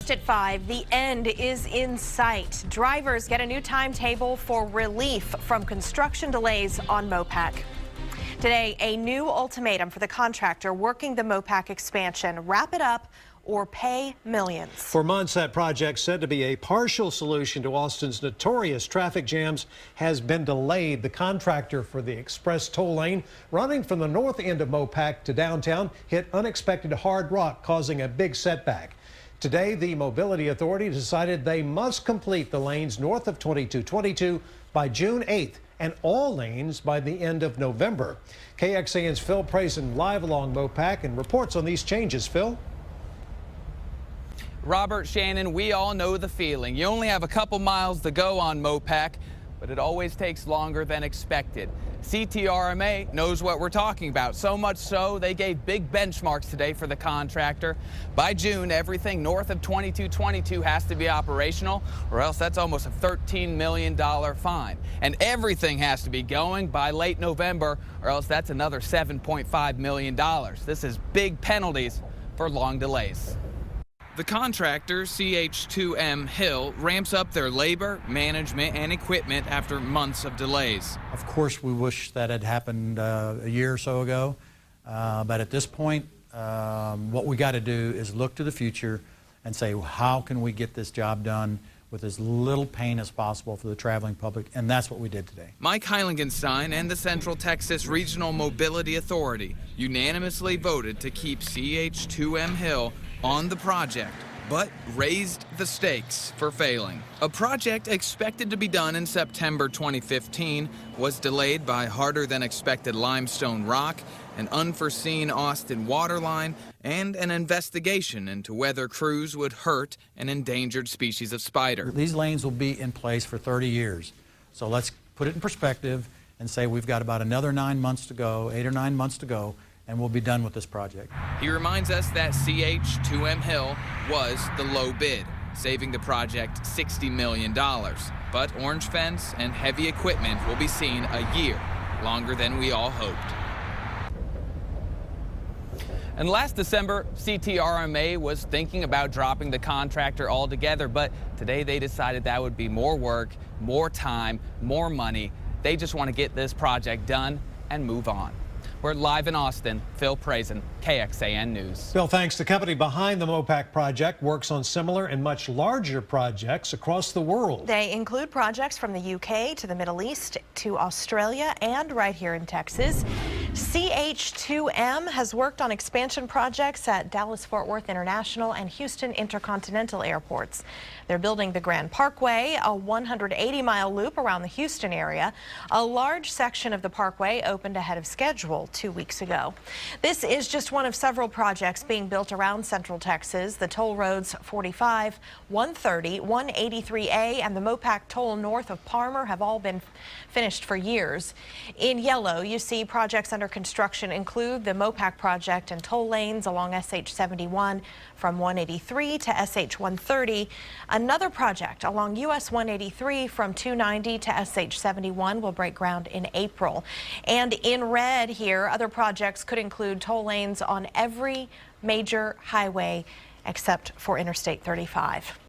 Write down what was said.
At 5, the end is in sight. Drivers get a new timetable for relief from construction delays on MoPac. Today, a new ultimatum for the contractor working the MoPac expansion. Wrap it up or pay millions. For months, that project, said to be a partial solution to Austin's notorious traffic jams, has been delayed. The contractor for the express toll lane running from the north end of MoPac to downtown hit unexpected hard rock, causing a big setback. Today, the Mobility Authority decided they must complete the lanes north of 2222 by June 8th and all lanes by the end of November. KXAN's Phil Prazen live along MoPac and reports on these changes. Phil? Robert, Shannon, we all know the feeling. You only have a couple miles to go on MoPac, but it always takes longer than expected. CTRMA knows what we're talking about, so much so they gave big benchmarks today for the contractor. By June, everything north of 2222 has to be operational, or else that's almost a $13 million fine. And everything has to be going by late November, or else that's another $7.5 million. This is big penalties for long delays. The contractor, CH2M Hill, ramps up their labor, management, and equipment after months of delays. Of course, we wish that had happened a year or so ago, but at this point, what we got to do is look to the future and say, how can we get this job done with as little pain as possible for the traveling public, and that's what we did today. Mike Heilingenstein and the Central Texas Regional Mobility Authority unanimously voted to keep CH2M Hill on the project, but raised the stakes for failing. A project expected to be done in September 2015 was delayed by harder than expected limestone rock, an unforeseen Austin water line, and an investigation into whether crews would hurt an endangered species of spider. These lanes will be in place for 30 years. So let's put it in perspective and say we've got about another 9 months to go, 8 or 9 months to go, and we'll be done with this project. He reminds us that CH2M Hill was the low bid, saving the project $60 million. But orange fence and heavy equipment will be seen a year, longer than we all hoped. And last December, CTRMA was thinking about dropping the contractor altogether, but today they decided that would be more work, more time, more money. They just want to get this project done and move on. We're live in Austin. Phil Prazen, KXAN News. Phil, thanks. The company behind the MoPac project works on similar and much larger projects across the world. They include projects from the UK to the Middle East to Australia and right here in Texas. CH2M has worked on expansion projects at Dallas-Fort Worth International and Houston Intercontinental airports. They're building the Grand Parkway, a 180-mile loop around the Houston area. A large section of the parkway opened ahead of schedule 2 weeks ago. This is just one of several projects being built around Central Texas. The toll roads 45, 130, 183A, and the MoPac toll north of Palmer have all been finished for years. In yellow, you see projects under construction include the MoPac project and toll lanes along SH 71 from 183 to SH 130. Another project along US 183 from 290 to SH 71 will break ground in April. And in red here, other projects could include toll lanes on every major highway except for Interstate 35.